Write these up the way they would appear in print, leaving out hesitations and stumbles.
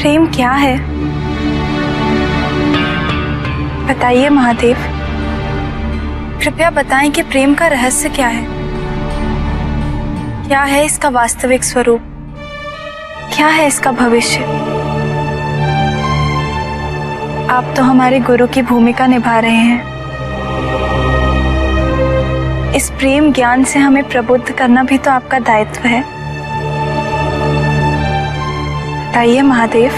प्रेम क्या है? बताइए महादेव, कृपया बताएं कि प्रेम का रहस्य क्या है? क्या है इसका वास्तविक स्वरूप? क्या है इसका भविष्य? आप तो हमारे गुरु की भूमिका निभा रहे हैं। इस प्रेम ज्ञान से हमें प्रबुद्ध करना भी तो आपका दायित्व है। बताइए महादेव।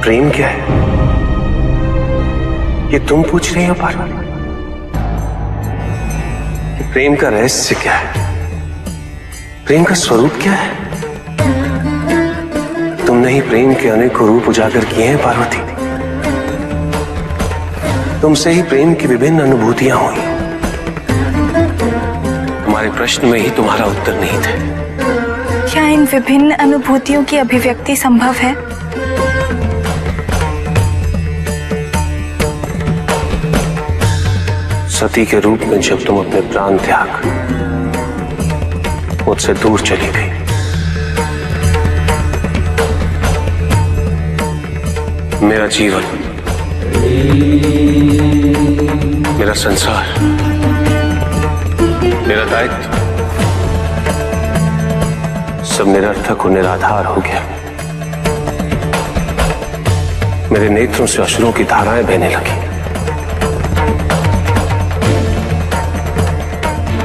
प्रेम क्या है ये तुम पूछ रही हो पार्वती? प्रेम का रहस्य क्या है? प्रेम का स्वरूप क्या है? तुमने ही प्रेम के अनेकों रूप उजागर किए हैं पार्वती। तुमसे ही प्रेम की विभिन्न अनुभूतियां हुई। तुम्हारे प्रश्न में ही तुम्हारा उत्तर नहीं थे। क्या इन विभिन्न अनुभूतियों की अभिव्यक्ति संभव है? सती के रूप में जब तुम अपने प्राण त्याग मुझसे दूर चली गई, मेरा जीवन, मेरा संसार, मेरा दायित्व सब निरर्थक और निराधार हो गया। मेरे नेत्रों से अश्रुओं की धाराएं बहने लगी।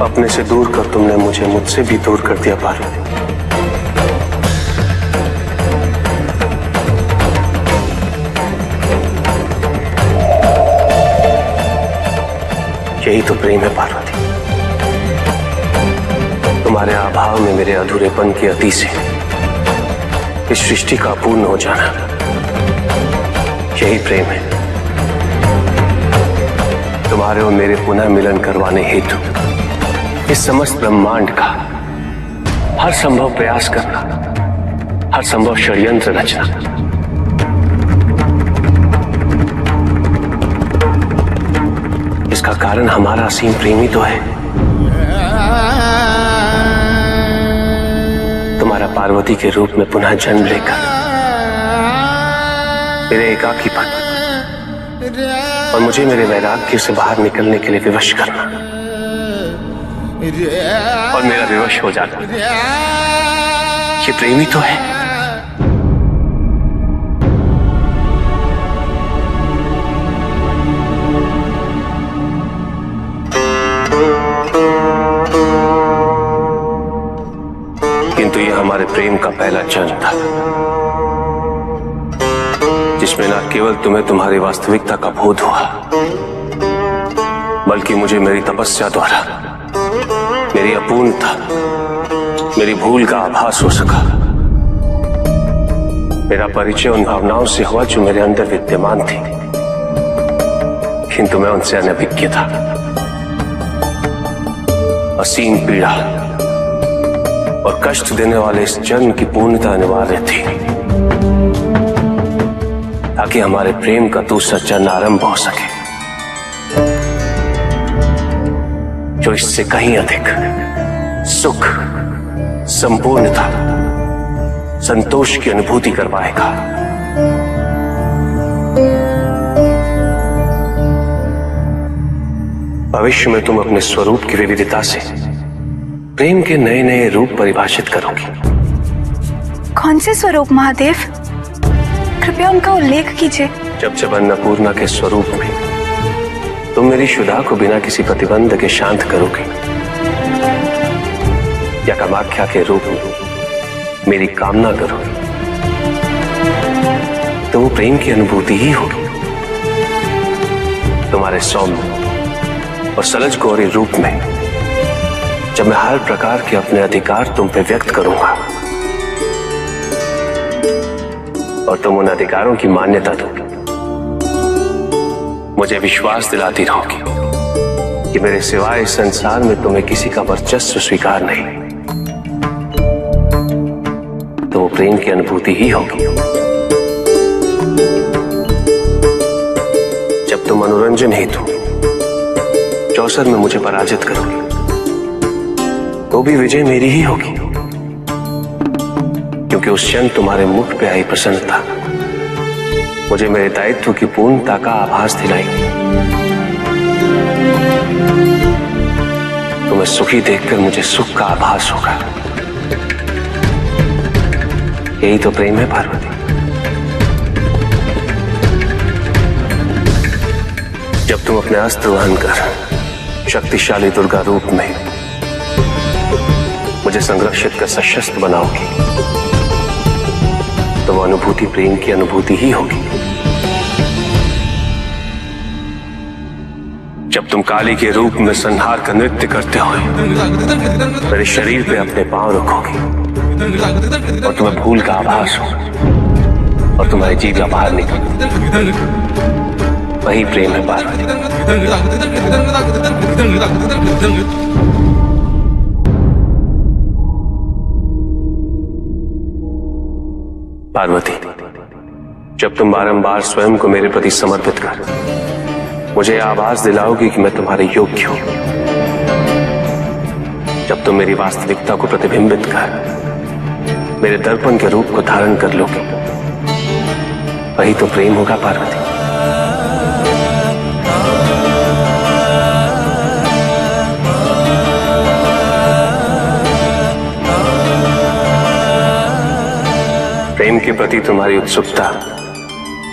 अपने से दूर कर तुमने मुझे मुझसे भी दूर कर दिया पार्वती। यही तो प्रेम है पार्वती। तुम्हारे अभाव में मेरे अधूरेपन की अति से इस सृष्टि का पूर्ण हो जाना, यही प्रेम है। तुम्हारे और मेरे पुनः मिलन करवाने हेतु इस समस्त ब्रह्मांड का हर संभव प्रयास करना, हर संभव षड्यंत्र रचना। इसका कारण हमारा असीम प्रेम ही तो है। तुम्हारा पार्वती के रूप में पुनः जन्म लेकर मेरे एकाकीपन और मुझे मेरे वैराग्य से बाहर निकलने के लिए विवश करना और मेरा विवश हो जाना, ये प्रेम ही तो है। किंतु ये हमारे प्रेम का पहला जन्म था, जिसमें न केवल तुम्हें तुम्हारी वास्तविकता का बोध हुआ, बल्कि मुझे मेरी तपस्या द्वारा मेरी अपूर्णता, मेरी भूल का आभास हो सका। मेरा परिचय उन भावनाओं से हुआ जो मेरे अंदर विद्यमान थी, किंतु मैं उनसे अनभिज्ञ था। असीम पीड़ा और कष्ट देने वाले इस जन्म की पूर्णता अनिवार्य थी, ताकि हमारे प्रेम का दूसरा जन्म आरंभ हो सके, जो इससे कहीं अधिक सुख, संपूर्णता, संतोष की अनुभूति करवाएगा। भविष्य में तुम अपने स्वरूप की विविधता से प्रेम के नए नए रूप परिभाषित करोगी। कौन से स्वरूप महादेव? कृपया उनका उल्लेख कीजिए। जब अन्नपूर्णा के स्वरूप में तुम मेरी शुदा को बिना किसी प्रतिबंध के शांत करोगे, या कामाख्या के रूप में मेरी कामना करोगे, तो वो प्रेम की अनुभूति ही होगी। तुम्हारे सौम्य और सलज गौरी रूप में जब मैं हर प्रकार के अपने अधिकार तुम पे व्यक्त करूंगा और तुम उन अधिकारों की मान्यता दोगे, मुझे विश्वास दिलाती रहोगी कि मेरे सिवाय इस संसार में तुम्हें किसी का वर्चस्व स्वीकार नहीं, तो वो प्रेम की अनुभूति ही होगी। जब तुम मनोरंजन हेतु चौसर में मुझे पराजित करोगे, तो भी विजय मेरी ही होगी, क्योंकि उस क्षण तुम्हारे मुख पे आई प्रसन्नता मुझे मेरे दायित्व की पूर्णता का आभास दिलाएगी। तुम्हें सुखी देखकर मुझे सुख का आभास होगा। यही तो प्रेम है पार्वती। जब तुम अपने अस्त्र वहन कर शक्तिशाली दुर्गा रूप में मुझे संरक्षित कर सशस्त्र बनाओगी तो वो अनुभूति प्रेम की अनुभूति ही होगी। जब तुम काली के रूप में संहार का नृत्य करते हुए मेरे शरीर पे अपने पांव रखोगी और तुम्हें भूल का आभास होगा और तुम्हारी जीभ बाहर निकल, वही प्रेम है पार्वती। पार्वती, जब तुम बारंबार स्वयं को मेरे प्रति समर्पित कर मुझे आवाज दिलाओगी कि मैं तुम्हारे योग्य हूं, जब तुम मेरी वास्तविकता को प्रतिबिंबित कर मेरे दर्पण के रूप को धारण कर लोगे, वही तो प्रेम होगा पार्वती। प्रेम के प्रति तुम्हारी उत्सुकता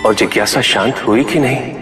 और जिज्ञासा शांत हुई कि नहीं?